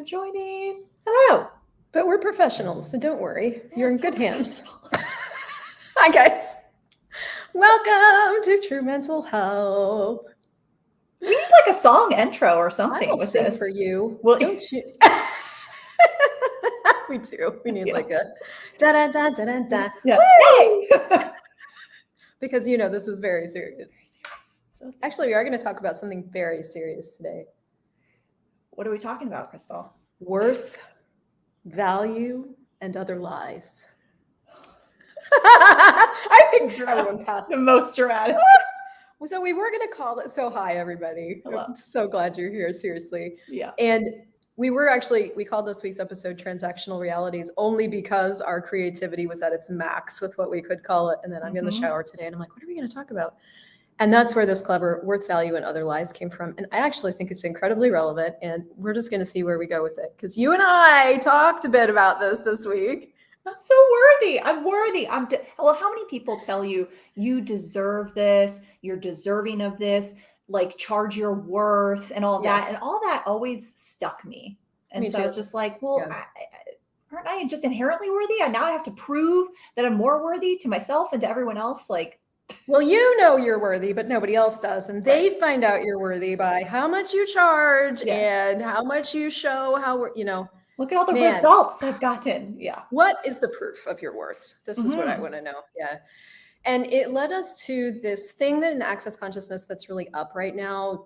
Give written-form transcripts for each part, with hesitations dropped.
for joining. Hello. But we're professionals, so don't worry. Yeah, You're in so good hands. Hi, guys. Welcome to True Mental Health. We need like a song intro or something I will with sing this. for you. Well, Don't you? We do. We need Yeah. like a da da da da da da. Yeah. Woo! Hey! Because you know this is very serious. So serious. Actually, we are going to talk about something very serious today. What are we talking about, Crystal? Worth, value, and other lies. I think everyone passed. The most dramatic. So we were going to call it. So hi, everybody. Hello. I'm so glad you're here. Seriously. Yeah. And we called this week's episode Transactional Realities only because our creativity was at its max with what we could call it. And then I'm in the shower today and I'm like, what are we going to talk about? And that's where this clever worth, value, and other lies came from. And I actually think it's incredibly relevant. And we're just going to see where we go with it. Because you and I talked a bit about this week. I'm so worthy. I'm worthy. Well, how many people tell you you deserve this? You're deserving of this. Like charge your worth and all Yes. that. And all that always stuck me. And Me so I too. was just like, well, Yeah. aren't I just inherently worthy? Now I have to prove that I'm more worthy to myself and to everyone else. Like, well, you know you're worthy, but nobody else does. And they find out you're worthy by how much you charge and how much you show, look at all the results I've gotten. Yeah. What is the proof of your worth? This is what I want to know. Yeah. And it led us to this thing that in Access Consciousness that's really up right now,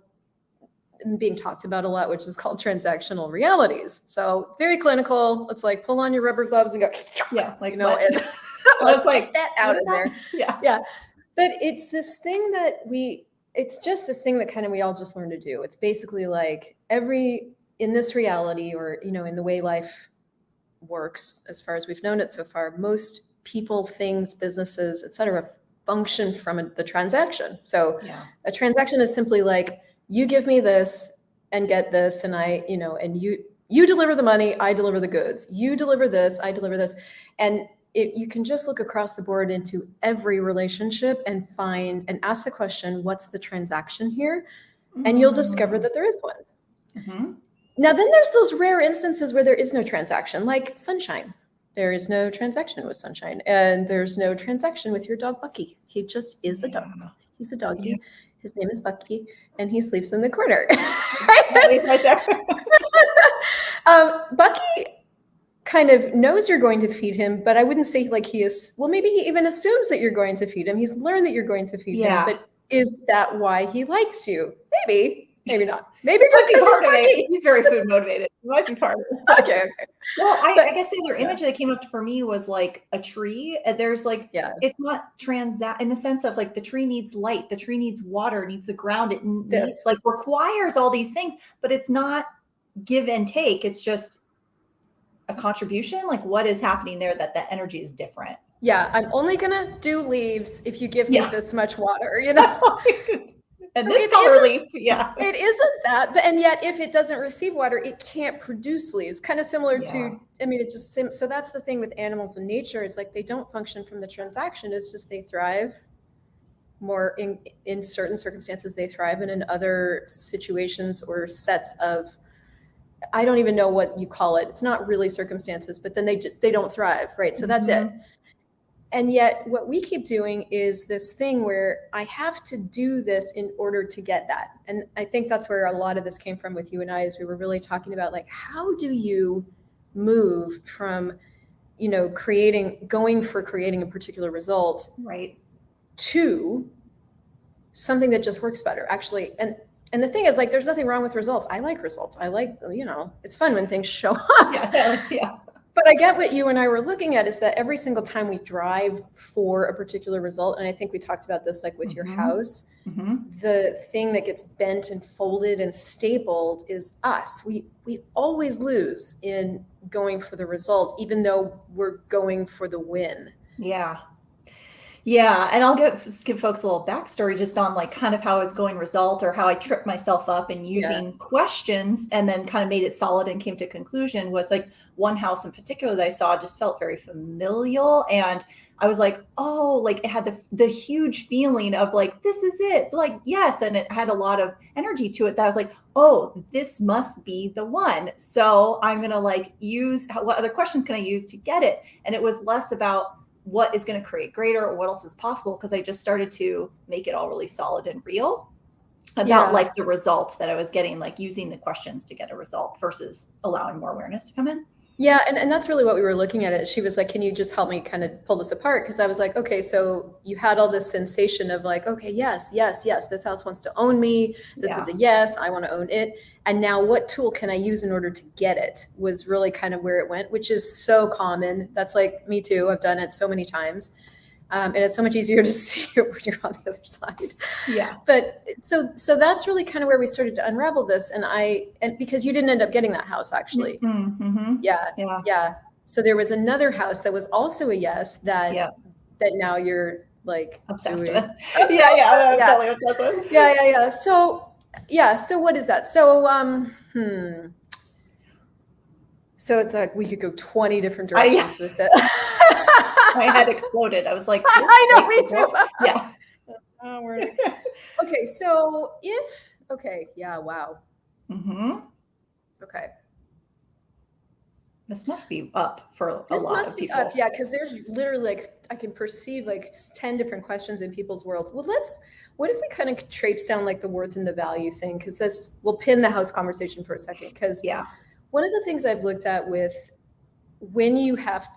being talked about a lot, which is called transactional realities. So very clinical. It's like pull on your rubber gloves and go, like, and let's take that out of there. Yeah. Yeah. But it's this thing that it's just this thing that kind of we all just learn to do. It's basically like in this reality or, in the way life works, as far as we've known it so far, most people, things, businesses, etc., function from the transaction. So a transaction is simply like, you give me this and get this, and and you deliver the money, I deliver the goods. You deliver this, I deliver this. And you can just look across the board into every relationship and ask the question, what's the transaction here? And you'll discover that there is one. Mm-hmm. Now, then there's those rare instances where there is no transaction, like sunshine. There is no transaction with sunshine. And there's no transaction with your dog, Bucky. He just is a dog. He's a doggy. Yeah. His name is Bucky, and he sleeps in the corner. He's right there. Bucky kind of knows you're going to feed him, but I wouldn't say like he is. Well, maybe he even assumes that you're going to feed him. He's learned that you're going to feed him, but is that why he likes you? Maybe not. Maybe just because he's very food motivated. It might be part of it. Okay. Well, I guess the other image that came up for me was like a tree. There's like, it's not in the sense of like the tree needs light, the tree needs water, needs the ground. It needs, like requires all these things, but it's not give and take. It's just a contribution. Like what is happening there that the energy is different. Yeah. I'm only going to do leaves if you give me this much water, And so this color leaf, it isn't that, but and yet if it doesn't receive water, it can't produce leaves. Kind of similar to, it just so that's the thing with animals in nature. It's like they don't function from the transaction. It's just they thrive more in certain circumstances. They thrive, and in other situations or sets of, I don't even know what you call it. It's not really circumstances, but then they don't thrive, right? So that's it. And yet what we keep doing is this thing where I have to do this in order to get that. And I think that's where a lot of this came from with you and I, as we were really talking about, like, how do you move from, going for creating a particular result, right, to something that just works better, actually. And the thing is, like, there's nothing wrong with results. I like results. I like, it's fun when things show up. Yeah. But I get what you and I were looking at is that every single time we drive for a particular result, and I think we talked about this like with your house, the thing that gets bent and folded and stapled is us. We always lose in going for the result, even though we're going for the win. Yeah. Yeah, and I'll give folks a little backstory just on like kind of how I was going result or how I tripped myself up and Yeah. using questions and then kind of made it solid and came to conclusion was like one house in particular that I saw just felt very familial. And I was like, oh, like it had the huge feeling of like, this is it. Like, yes. And it had a lot of energy to it that I was like, oh, this must be the one. So I'm going to like use what other questions can I use to get it? And it was less about what is going to create greater or what else is possible, because I just started to make it all really solid and real about like the result that I was getting, like using the questions to get a result versus allowing more awareness to come in. Yeah, and that's really what we were looking at it. She was like, can you just help me kind of pull this apart? Because I was like, okay, so you had all this sensation of like, okay, yes, this house wants to own me. This is a yes, I want to own it. And now what tool can I use in order to get it was really kind of where it went, which is so common. That's like me too. I've done it so many times. And it's so much easier to see it when you're on the other side. Yeah. But so that's really kind of where we started to unravel this. And because you didn't end up getting that house actually. Mm-hmm. Yeah. So there was another house that was also a yes that now you're like obsessed with. Yeah. Totally obsessed with. Yeah. So what is that? So So it's like we could go 20 different directions with it. My head exploded. I was like, I know, me too. Yeah. Okay, so wow. Mm-hmm. Okay. This must be up for a lot of people. This must be up, yeah, because there's literally like, I can perceive like 10 different questions in people's worlds. Well, what if we kind of traipse down like the worth and the value thing? Because we'll pin the house conversation for a second. Because one of the things I've looked at with when you have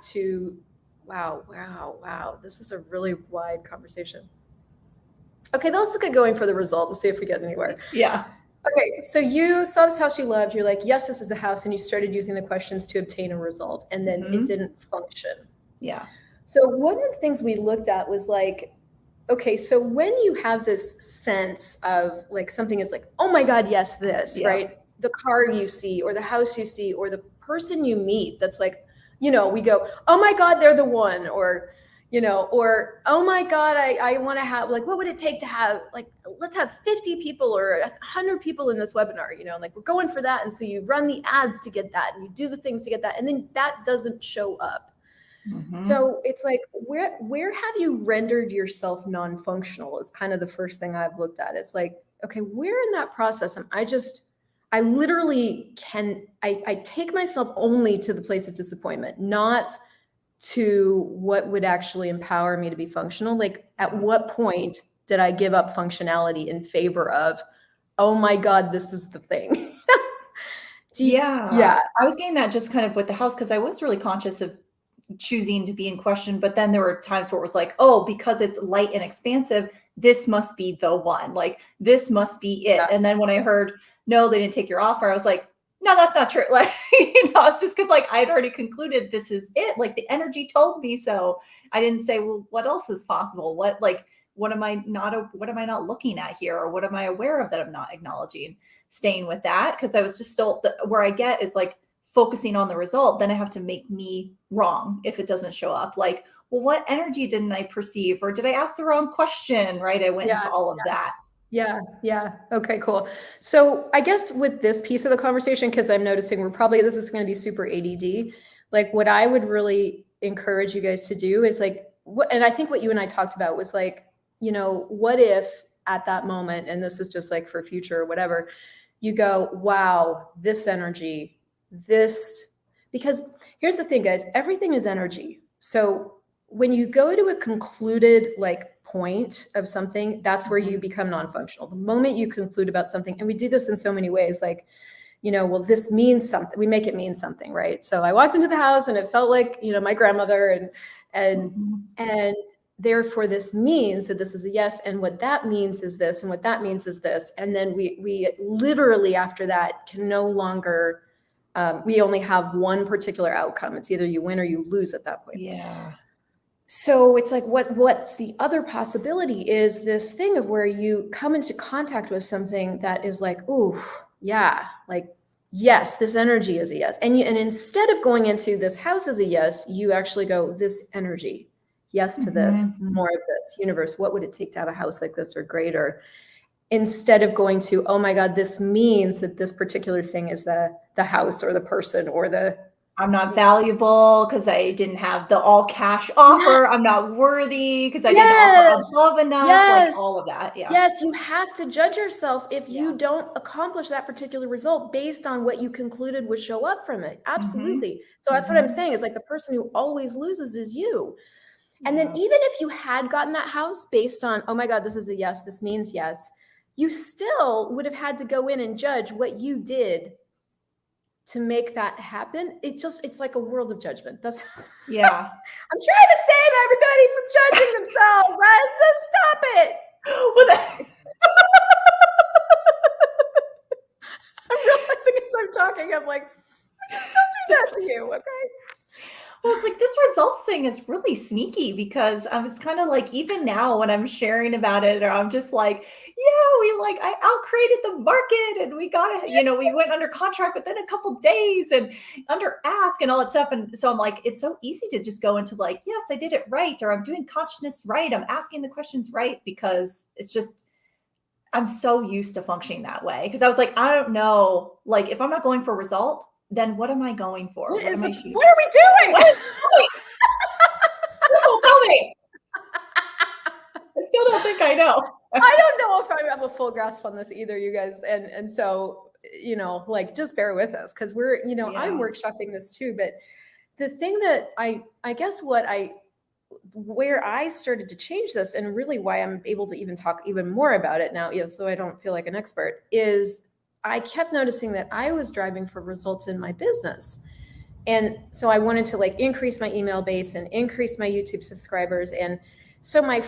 to, wow, this is a really wide conversation. Okay, let's look at going for the result and see if we get anywhere. Yeah. Okay, so you saw this house you loved. You're like, yes, this is the house. And you started using the questions to obtain a result. And then it didn't function. Yeah. So one of the things we looked at was like, okay, so when you have this sense of like something is like, oh my God, yes, this, right? The car you see or the house you see or the person you meet that's like, we go, oh my God, they're the one. Or, or, oh my God, I want to have, like, what would it take to have, like, let's have 50 people or 100 people in this webinar, like we're going for that. And so you run the ads to get that and you do the things to get that. And then that doesn't show up. Mm-hmm. So it's like, where have you rendered yourself non-functional is kind of the first thing I've looked at. It's like, okay, where in that process am I literally I take myself only to the place of disappointment, not to what would actually empower me to be functional. Like at what point did I give up functionality in favor of, oh my God, this is the thing? I was getting that just kind of with the house because I was really conscious of choosing to be in question, but then there were times where it was like, oh, because it's light and expansive, this must be the one, like this must be it. And then when I heard, no, they didn't take your offer, I was like, no, that's not true. Like, it's just because like I'd already concluded this is it. Like the energy told me so. I didn't say, well, what else is possible? What am I not looking at here? Or what am I aware of that I'm not acknowledging? Staying with that. Because I was just still where I get is like focusing on the result. Then I have to make me wrong if it doesn't show up. Like, well, what energy didn't I perceive? Or did I ask the wrong question? Right. I went into all of that. Yeah. Okay, cool. So I guess with this piece of the conversation, because I'm noticing this is going to be super ADD. Like what I would really encourage you guys to do is like, and I think what you and I talked about was like, what if at that moment, and this is just like for future or whatever, you go, wow, this energy, because here's the thing, guys, everything is energy. So when you go to a concluded like point of something, that's where you become non-functional. The moment you conclude about something, and we do this in so many ways, like, well, this means something. We make it mean something, right? So I walked into the house and it felt like, my grandmother and therefore this means that this is a yes. And what that means is this, and what that means is this. And then we literally after that can no longer, we only have one particular outcome. It's either you win or you lose at that point. Yeah. So it's like, what's the other possibility is this thing of where you come into contact with something that is like, ooh, yeah, like, yes, this energy is a yes. And instead of going into this house as a yes, you actually go, this energy yes to this, more of this. Universe, what would it take to have a house like this or greater? Instead of going to, oh my God, this means that this particular thing is the house or the person or the. I'm not valuable because I didn't have the all cash offer. I'm not worthy because I didn't offer above enough. Like all of that. Yeah. Yes, you have to judge yourself if you don't accomplish that particular result based on what you concluded would show up from it. Absolutely. So that's what I'm saying. It's like the person who always loses is you. And then even if you had gotten that house based on, oh my God, this is a yes, this means yes, you still would have had to go in and judge what you did to make that happen. It's like a world of judgment. That's yeah. I'm trying to save everybody from judging themselves. Right? So stop it. I'm realizing as I'm talking, I'm like, I just don't do that to you, okay? Well, it's like this results thing is really sneaky because I was kind of like, even now when I'm sharing about it, or I'm just like, yeah, I out-created the market and we got it, we went under contract within a couple days and under ask and all that stuff. And so I'm like, it's so easy to just go into like, yes, I did it right. Or I'm doing consciousness right. I'm asking the questions right, because it's just, I'm so used to functioning that way. Cause I was like, I don't know, like if I'm not going for a result, then what am I going for? What are we doing? Don't tell me. I still don't think I know. I don't know if I have a full grasp on this either, you guys. And so, like just bear with us because we're, I'm workshopping this too. But the thing that I guess where I started to change this and really why I'm able to even talk even more about it now, so I don't feel like an expert, is I kept noticing that I was driving for results in my business. And so I wanted to like increase my email base and increase my YouTube subscribers. And so I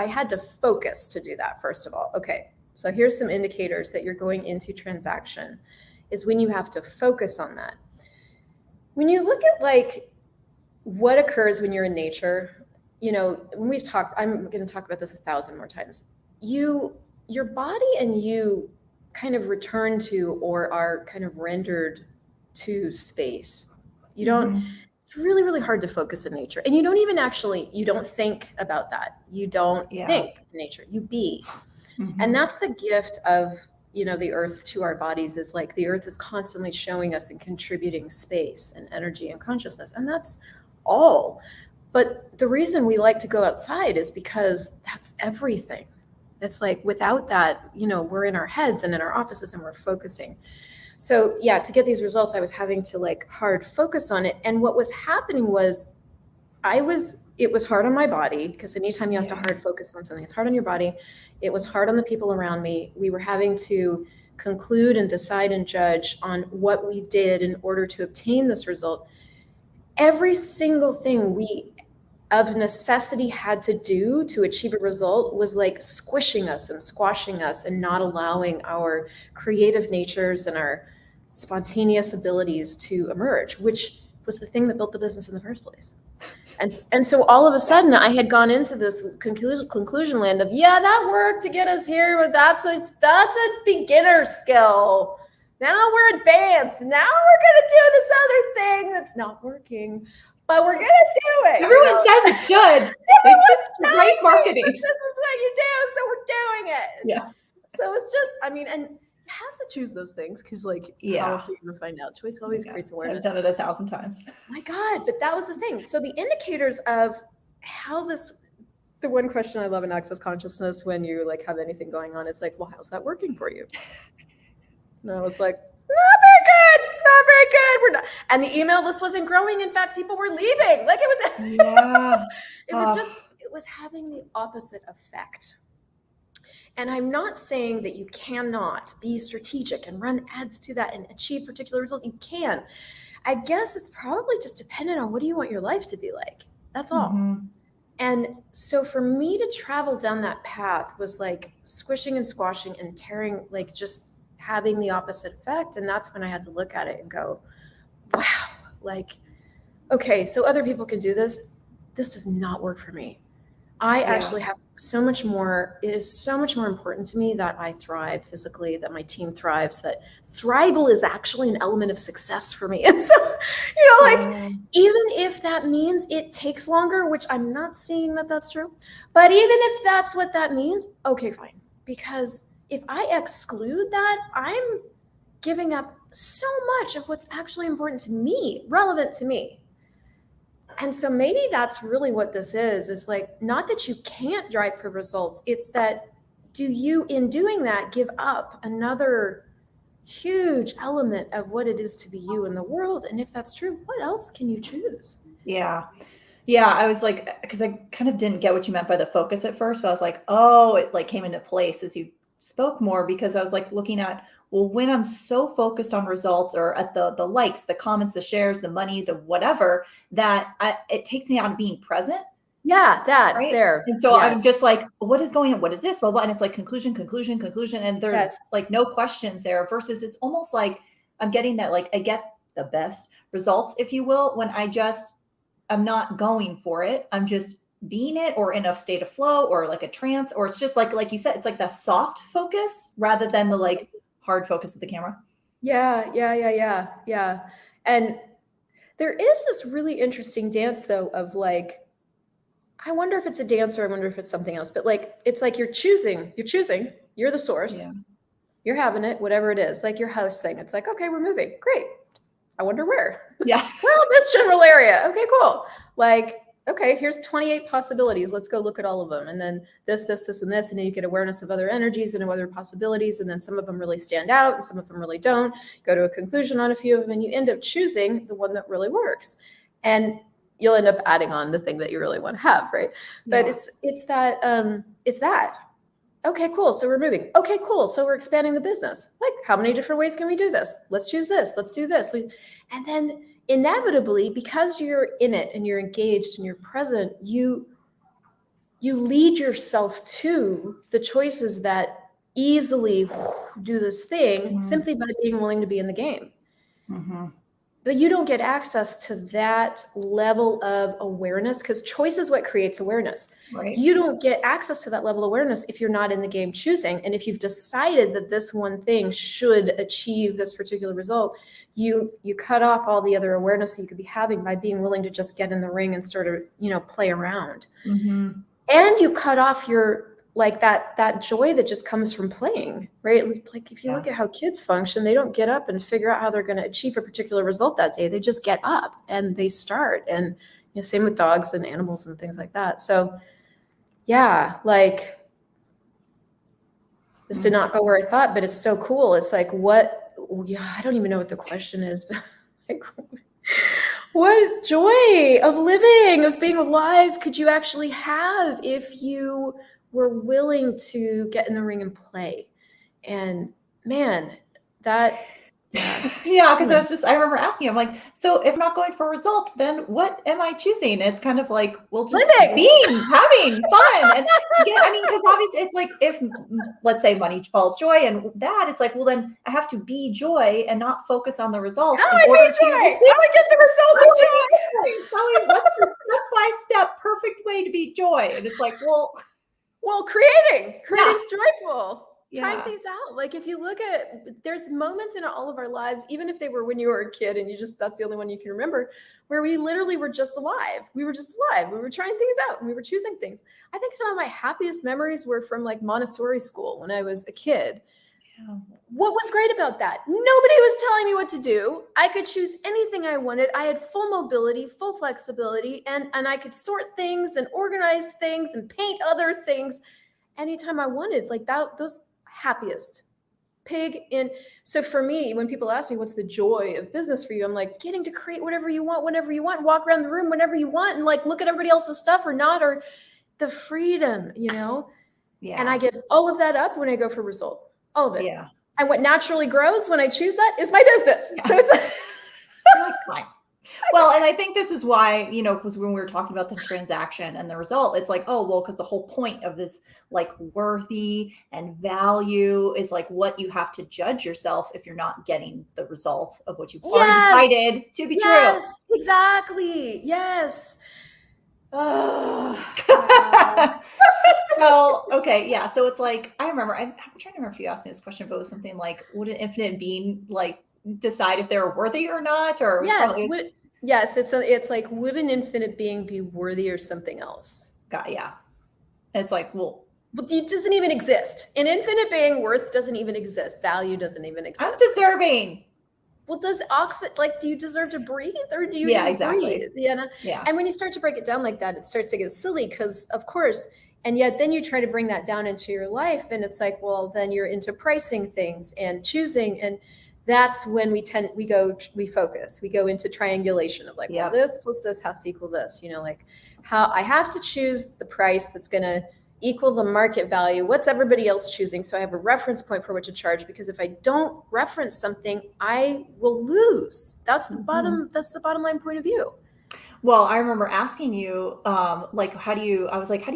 had to focus to do that, first of all. Okay, so here's some indicators that you're going into transaction is when you have to focus on that. When you look at like what occurs when you're in nature, when we've talked, I'm going to talk about this 1,000 more times. Your body and you kind of return to or are kind of rendered to space. You don't, it's really, really hard to focus in nature. And you don't even you don't think about that. You don't think in nature, you be. And that's the gift of, the earth to our bodies, is like the earth is constantly showing us and contributing space and energy and consciousness. And that's all. But the reason we like to go outside is because that's everything. It's like without that, we're in our heads and in our offices and we're focusing. So to get these results, I was having to like hard focus on it. And what was happening was it was hard on my body, because anytime you have to hard focus on something, it's hard on your body. It was hard on the people around me. We were having to conclude and decide and judge on what we did in order to obtain this result. Every single thing we of necessity had to do to achieve a result was like squishing us and squashing us and not allowing our creative natures and our spontaneous abilities to emerge, which was the thing that built the business in the first place. And so all of a sudden I had gone into this conclusion land of, that worked to get us here, but that's a beginner skill. Now we're advanced. Now we're going to do this other thing that's not working. But we're going to do it. Everyone says it should. Everyone's great marketing. This is what you do, so we're doing it. Yeah. So it's just, and you have to choose those things because, how else are you going to find out? Choice always creates awareness. I've done it 1,000 times. My God, but that was the thing. So the indicators of how the one question I love in Access Consciousness when you have anything going on is like, well, how's that working for you? And I was like, it's not very good. It's not very good. We're not. And the email list wasn't growing. In fact, people were leaving. It was having the opposite effect. And I'm not saying that you cannot be strategic and run ads to that and achieve particular results. You can. I guess it's probably just dependent on what do you want your life to be like. That's all. And so for me to travel down that path was like squishing and squashing and tearing, just having the opposite effect. And that's when I had to look at it and go, wow, okay, so other people can do this. This does not work for me. I actually have so much more, it is so much more important to me that I thrive physically, that my team thrives, that thrival is actually an element of success for me. And so, like, even if that means it takes longer, which I'm not seeing that that's true, but even if that's what that means, okay, fine. Because if I exclude that, I'm giving up so much of what's actually important to me, relevant to me. And so maybe that's really what this is like, not that you can't drive for results. It's that, do you, in doing that, give up another huge element of what it is to be you in the world? And if that's true, what else can you choose? Yeah. Yeah. I was like, because I kind of didn't get what you meant by the focus at first, but I was like, oh, it like came into place as you spoke more, because I was like looking at, well, when I'm so focused on results or at the likes, the comments, the shares, the money, the whatever, that it takes me out of being present. Yeah, that right there. And so I'm just like, what is going on? What is this? Blah, blah. And it's like conclusion. And there's like no questions there, versus it's almost like I'm getting that, like I get the best results, if you will, when I'm not going for it. I'm just being it, or in a state of flow, or like a trance, or it's just like you said, it's like the soft focus rather than the like hard focus of the camera. Yeah. And there is this really interesting dance though of like, I wonder if it's a dance or I wonder if it's something else, but like, it's like you're choosing, you're the source, you're having it, whatever it is, like your house thing. It's like, okay, we're moving. Great. I wonder where. Yeah. Well, this general area. Okay, cool. Like, okay, here's 28 possibilities. Let's go look at all of them. And then this, and this, and then you get awareness of other energies and other possibilities. And then some of them really stand out and some of them really don't. Go to a conclusion on a few of them, and you end up choosing the one that really works. And you'll end up adding on the thing that you really want to have, right? But it's that. Okay, cool. So we're moving. Okay, cool. So we're expanding the business. Like, how many different ways can we do this? Let's choose this. Let's do this. And then inevitably, because you're in it and you're engaged and you're present, you lead yourself to the choices that easily do this thing simply by being willing to be in the game. But you don't get access to that level of awareness, because choice is what creates awareness. Right. You don't get access to that level of awareness if you're not in the game choosing. And if you've decided that this one thing should achieve this particular result, you cut off all the other awareness that you could be having by being willing to just get in the ring and sort of, play around. And you cut off your, like that joy that just comes from playing, right? Like if you look at how kids function, they don't get up and figure out how they're going to achieve a particular result that day. They just get up and they start. And same with dogs and animals and things like that. So yeah, like this did not go where I thought, but it's so cool. It's like, I don't even know what the question is, but like, what joy of living, of being alive could you actually have if you were willing to get in the ring and play? And man, that because I remember asking him, like, so if I'm not going for a result, then what am I choosing? It's kind of like, well, just having fun. And because obviously it's like, if let's say money follows joy, and that it's like, well, then I have to be joy and not focus on the results. How do I get the result of joy? What's the step-by-step perfect way to be joy? And it's like, well, creating's joyful. Trying things out. Like if you look at, there's moments in all of our lives, even if they were when you were a kid and that's the only one you can remember, where we literally were just alive. We were just alive. We were trying things out and we were choosing things. I think some of my happiest memories were from like Montessori school when I was a kid. What was great about that? Nobody was telling me what to do. I could choose anything I wanted. I had full mobility, full flexibility, and I could sort things and organize things and paint other things anytime I wanted. Like those happiest pig in. So for me, when people ask me what's the joy of business for you, I'm like, getting to create whatever you want, whenever you want, walk around the room whenever you want, and like look at everybody else's stuff or not, or the freedom, And I give all of that up when I go for result, all of it. And what naturally grows when I choose that is my business. So it's fine. Well, and I think this is why, because when we were talking about the transaction and the result, it's like, oh, well, because the whole point of this like worthy and value is like what you have to judge yourself if you're not getting the result of what you've already decided to be true. Exactly. Yes. Oh, So, okay, yeah. So it's like, I remember, I'm trying to remember if you asked me this question, but it was something like, would an infinite being like decide if they're worthy or not? Or it was yes. probably, Yes. It's like, would an infinite being be worthy or something else? God, yeah. It's like, well, But it doesn't even exist. An infinite being, worth doesn't even exist. Value doesn't even exist. I'm deserving. Well, do you deserve to breathe, or do you Yeah, just exactly. breathe? You know? Yeah. And when you start to break it down like that, it starts to get silly because, of course, and yet then you try to bring that down into your life, and it's like, well, then you're into pricing things and choosing, and that's when we focus. We go into triangulation of like, well, this plus this has to equal this. You know, like how I have to choose the price that's going to equal the market value. What's everybody else choosing? So I have a reference point for what to charge, because if I don't reference something, I will lose. That's the bottom line point of view. Well, I remember asking you, like, how do you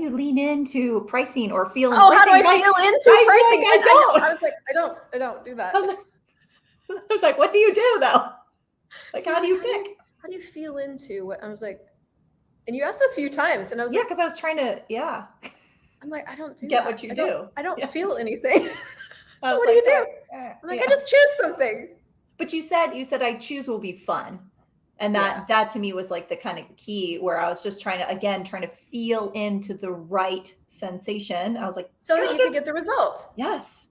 lean into pricing or feel in pricing? How do I feel into pricing? I don't. I was like, I don't do that. I was like, what do you do though? Like, so how do you pick? How do you feel into what? I was like, and you asked a few times, and I was like, because I was trying to, I'm like, I don't do get that. what you do. I don't feel anything. So what like, do you do? I'm like, I just choose something. But you said I choose will be fun. And that to me was like the kind of key, where I was just trying to feel into the right sensation. I was like, so that you could get the result. Yes.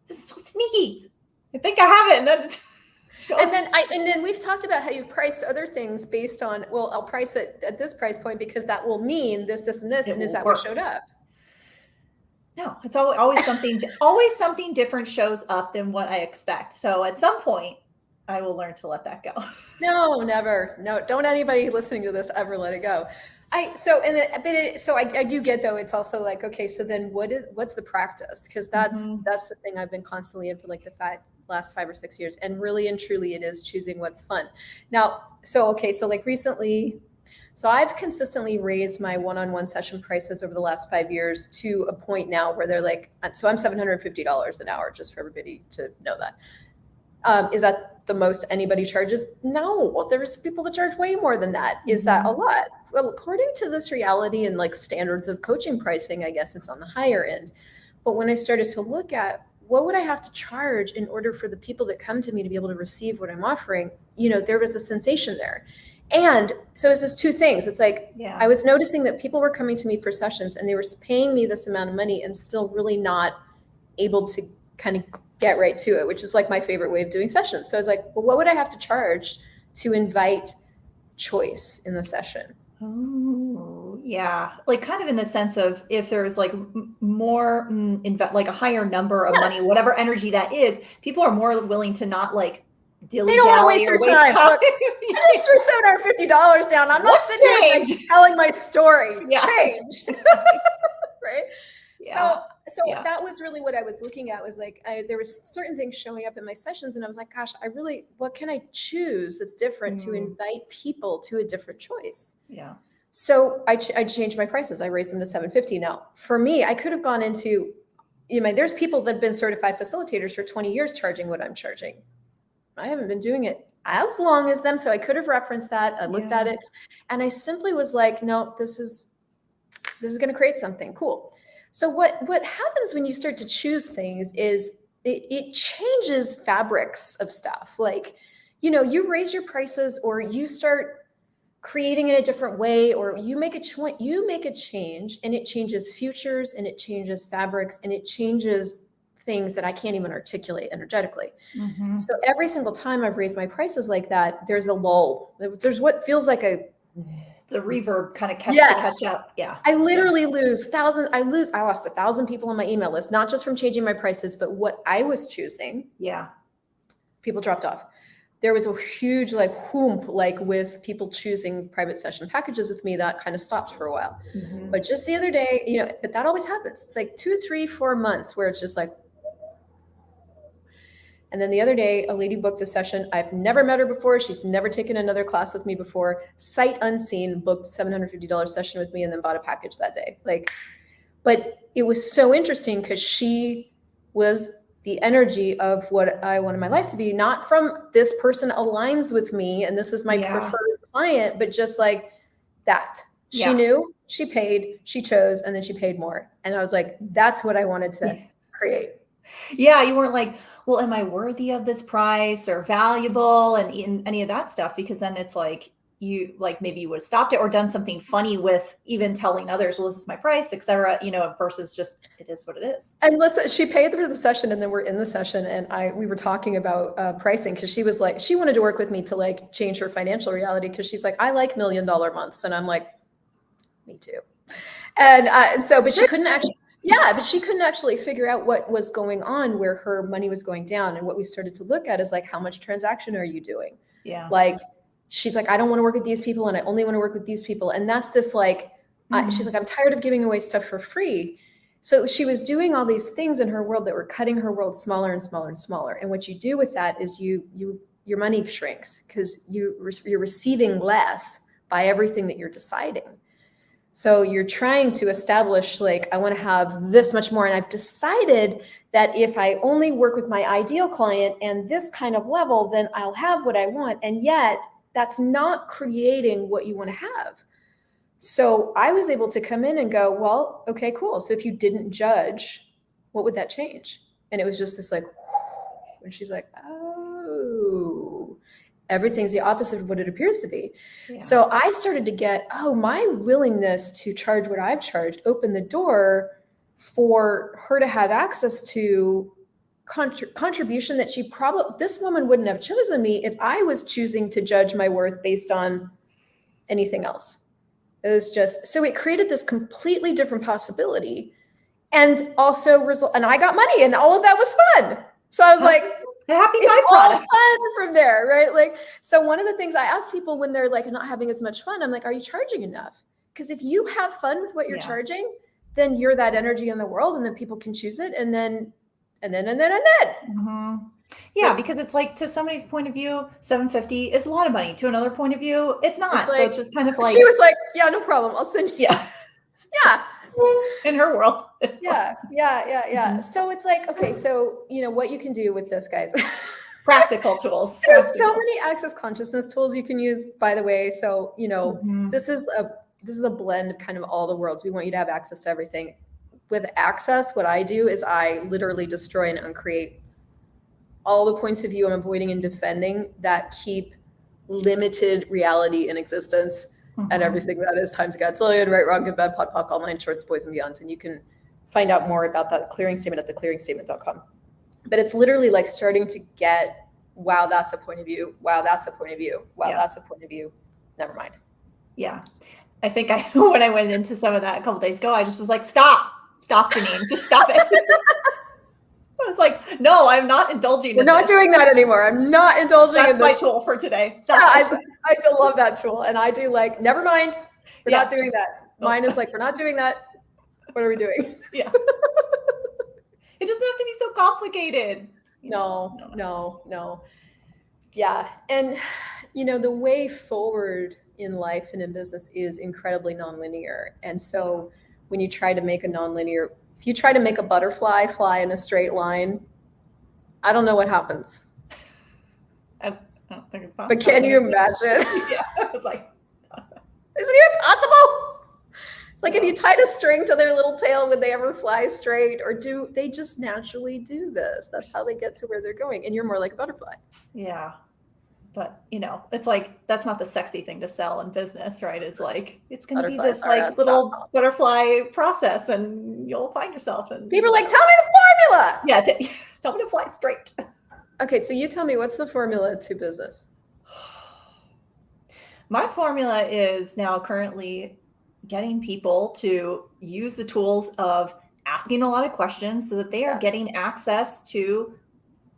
This is so sneaky. I think I have it. And then and then we've talked about how you've priced other things based on, well, I'll price it at this price point because that will mean this, and this, and is that what showed up? No, it's always something different shows up than what I expect. So at some point, I will learn to let that go. No, never. No, don't anybody listening to this ever let it go. I do get, though, it's also like, okay, so then what's the practice? Because that's the thing I've been constantly in for like the last 5 or 6 years. And really and truly it is choosing what's fun. Now, so like recently, so I've consistently raised my one-on-one session prices over the last 5 years to a point now where they're like, so I'm $750 an hour, just for everybody to know that. Is that the most anybody charges? No, there's people that charge way more than that. Is that a lot? Well, according to this reality and like standards of coaching pricing, I guess it's on the higher end. But when I started to look at what would I have to charge in order for the people that come to me to be able to receive what I'm offering, there was a sensation there. And so it's just two things. It's like, I was noticing that people were coming to me for sessions and they were paying me this amount of money and still really not able to kind of get right to it, which is like my favorite way of doing sessions. So I was like, well, what would I have to charge to invite choice in the session? Oh, yeah. Like kind of in the sense of if there's like more, like a higher number of money, whatever energy that is, people are more willing to not like they don't want to waste their time. Look, I just threw $750 down. I'm not sitting here telling my story. Change. Right? Yeah. So that was really what I was looking at, was like, there was certain things showing up in my sessions and I was like, gosh, what can I choose that's different to invite people to a different choice? Yeah. So I changed my prices. I raised them to $750. Now, for me, I could have gone into, there's people that have been certified facilitators for 20 years charging what I'm charging. I haven't been doing it as long as them. So I could have referenced that. I looked at it and I simply was like, no, this is going to create something cool. So what happens when you start to choose things is it changes fabrics of stuff. Like, you raise your prices or you start creating in a different way, or you make a change and it changes futures and it changes fabrics and it changes things that I can't even articulate energetically. So every single time I've raised my prices like that, there's a lull. There's what feels like the reverb kind of catch up. Yeah. I literally I lost 1,000 people on my email list, not just from changing my prices, but what I was choosing. Yeah. People dropped off. There was a huge with people choosing private session packages with me, that kind of stopped for a while. But just the other day, but that always happens. It's like 2, 3, 4 months where it's just like, and then the other day, a lady booked a session. I've never met her before. She's never taken another class with me before. Sight unseen, booked $750 session with me and then bought a package that day. But it was so interesting because she was the energy of what I wanted my life to be, not from this person aligns with me and this is my preferred client, but just like that. She knew she paid, she chose, and then she paid more. And I was like, that's what I wanted to create. Yeah. You weren't like, well, am I worthy of this price or valuable and any of that stuff? Because then it's like, you like, maybe you would have stopped it or done something funny with even telling others, well, this is my price, et cetera, versus just, it is what it is. And listen, she paid for the session, and then we're in the session, and we were talking about pricing, because she was like, she wanted to work with me to like change her financial reality, because she's like, I like $1 million months. And I'm like, me too. And so, but she couldn't actually figure out what was going on, where her money was going down. And what we started to look at is like, how much transaction are you doing? Yeah. Like, she's like, I don't want to work with these people, and I only want to work with these people. And that's this like, she's like, I'm tired of giving away stuff for free. So she was doing all these things in her world that were cutting her world smaller and smaller and smaller. And what you do with that is your money shrinks, because you're receiving less by everything that you're deciding. So you're trying to establish, like, I want to have this much more. And I've decided that if I only work with my ideal client and this kind of level, then I'll have what I want. And yet that's not creating what you want to have. So I was able to come in and go, well, okay, cool. So if you didn't judge, what would that change? And it was just this like, and she's like, oh, everything's the opposite of what it appears to be. Yeah. So I started to get, my willingness to charge what I've charged opened the door for her to have access to contribution that this woman wouldn't have chosen me if I was choosing to judge my worth based on anything else. It was just, so it created this completely different possibility, and also and I got money, and all of that was fun. So I was like, happy it's byproduct. all fun from there, right? Like, so one of the things I ask people when they're like not having as much fun, I'm like, are you charging enough? Because if you have fun with what you're charging, then you're that energy in the world, and then people can choose it, and then. Mm-hmm. Yeah, because it's like, to somebody's point of view, $750 is a lot of money. To another point of view, it's not. It's like, so it's just kind of like, she was like, yeah, no problem, I'll send you. Yeah. In her world. Yeah. Mm-hmm. So it's like, okay, so what you can do with this, guys. Practical tools. There's so many access consciousness tools you can use, by the way. So this is a blend of kind of all the worlds. We want you to have access to everything. With access, what I do is I literally destroy and uncreate all the points of view I'm avoiding and defending that keep limited reality in existence, and everything that is times a godzillion, right, wrong, good, bad, pod, poc, all nine shorts, boys and beyonds. And you can find out more about that clearing statement at theclearingstatement.com. But it's literally like starting to get, wow, that's a point of view. Wow, that's a point of view. Wow, that's a point of view. Never mind. Yeah. I think when I went into some of that a couple days ago, I just was like, stop, Janine, just stop it. I was like, no, I'm not indulging. We're not doing that anymore. I'm not indulging in this. That's my tool for today. Stop. Yeah, I do love that tool. And I do like, never mind. We're not doing that. Mine is like, we're not doing that. What are we doing? Yeah. It doesn't have to be so complicated. No. Yeah. And, the way forward in life and in business is incredibly nonlinear. And so when you try to make if you try to make a butterfly fly in a straight line, I don't know what happens. I don't think it's possible. But can you imagine? Yeah, I was like, isn't it possible? Like, if you tied a string to their little tail, would they ever fly straight? Or do they just naturally do this? That's how they get to where they're going. And you're more like a butterfly. Yeah. But, it's like, that's not the sexy thing to sell in business, right? It's like, it's going to be this like little butterfly process, and you'll find yourself. And people are like, tell me the formula. Yeah. Tell me to fly straight. Okay. So you tell me, what's the formula to business? My formula is now currently getting people to use the tools of asking a lot of questions so that they are getting access to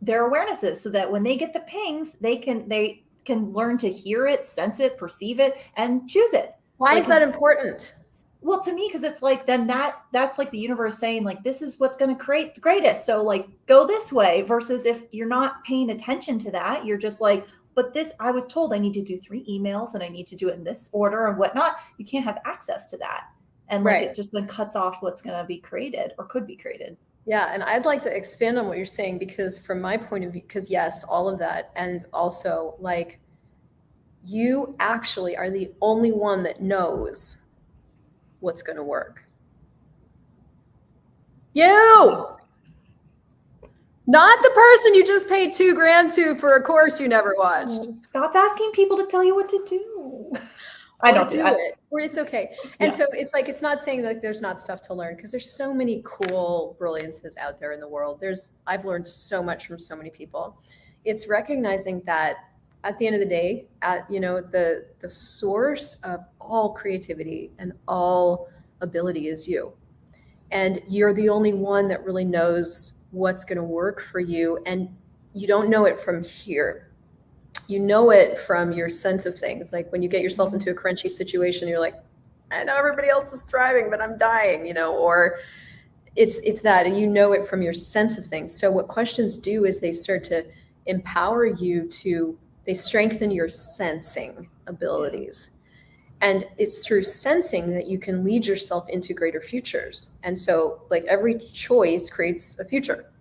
their awarenesses, so that when they get the pings, they can learn to hear it, sense it, perceive it, and choose it. Why is that important? Well, to me, because it's like, then that's like the universe saying, like, this is what's going to create the greatest. So like, go this way, versus if you're not paying attention to that, you're just like, but this, I was told I need to do 3 emails and I need to do it in this order and whatnot. You can't have access to that. And like, it just then cuts off what's going to be created or could be created. Yeah. And I'd like to expand on what you're saying, because from my point of view, because yes, all of that. And also, like, you actually are the only one that knows what's going to work. You, not the person you just paid $2,000 to for a course you never watched. Stop asking people to tell you what to do. I don't do it, or it's okay. And so it's like, it's not saying that there's not stuff to learn, because there's so many cool brilliances out there in the world. I've learned so much from so many people. It's recognizing that at the end of the day, the source of all creativity and all ability is you. And you're the only one that really knows what's going to work for you. And you don't know it from here. You know it from your sense of things. Like when you get yourself into a crunchy situation, you're like, I know everybody else is thriving, but I'm dying, or it's that, and you know it from your sense of things. So what questions do is they start to empower you they strengthen your sensing abilities. And it's through sensing that you can lead yourself into greater futures. And so like every choice creates a future,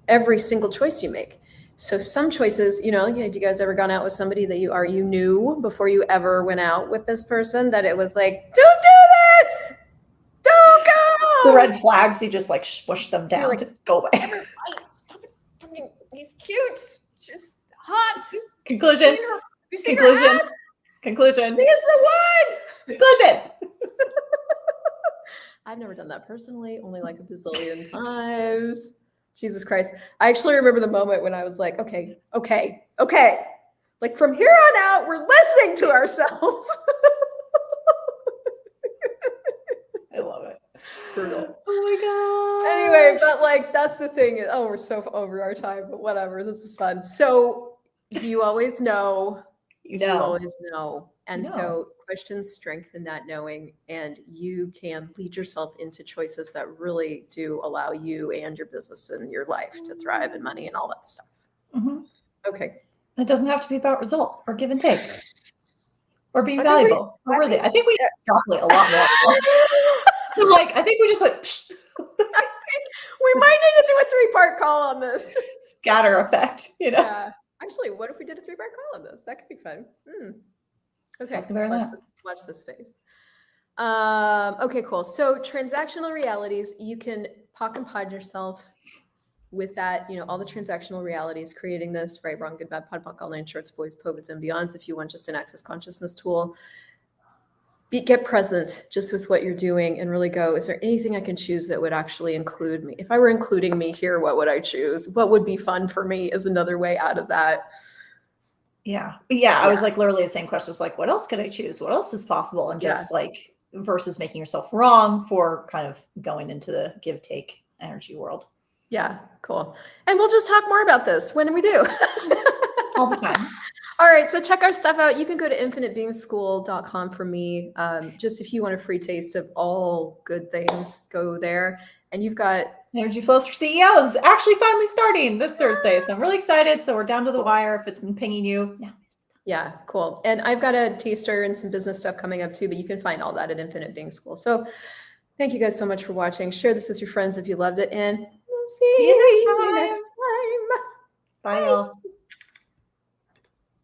every single choice you make. So some choices, have you guys ever gone out with somebody that you knew before you ever went out with this person that it was like, don't do this, don't go. The red flags, you just like smush them down, like, to go away. Stop it. He's cute, just hot. Conclusion. Conclusion. Conclusion. She is the one. Conclusion. I've never done that personally, only like a bazillion times. Jesus Christ. I actually remember the moment when I was like, okay. Like from here on out, we're listening to ourselves. I love it. Brutal. Oh my god. Anyway, but like, that's the thing. Oh, we're so over our time, but whatever. This is fun. So you always know. You always know. And so questions strengthen that knowing, and you can lead yourself into choices that really do allow you and your business and your life to thrive, and money and all that stuff. Mm-hmm. Okay. It doesn't have to be about result or give and take or being valuable or worthy. I think we extrapolate a lot more. Like, I think we just like, I think we might need to do a 3-part call on this. Scatter effect, Yeah. Actually, what if we did a 3-part call on this? That could be fun. Okay, watch this space. Okay, cool. So transactional realities, you can pock and pod yourself with that, all the transactional realities, creating this right, wrong, good, bad, pod, poc, online, shorts, boys, POVs, and beyonds. If you want just an access consciousness tool, get present just with what you're doing and really go, is there anything I can choose that would actually include me? If I were including me here, what would I choose? What would be fun for me is another way out of that. Yeah. I was like literally the same question. It's like, what else could I choose? What else is possible? And just like, versus making yourself wrong for kind of going into the give take energy world. Yeah, cool. And we'll just talk more about this when we do. All the time. All right, so check our stuff out. You can go to infinitebeingschool.com for me. Just if you want a free taste of all good things, go there. And you've got Energy Flows for CEOs actually finally starting this Thursday. So I'm really excited. So we're down to the wire. If it's been pinging you. Yeah, cool. And I've got a taster and some business stuff coming up too, but you can find all that at Infinite Being School. So thank you guys so much for watching. Share this with your friends if you loved it, and we'll see you next time. Bye, y'all.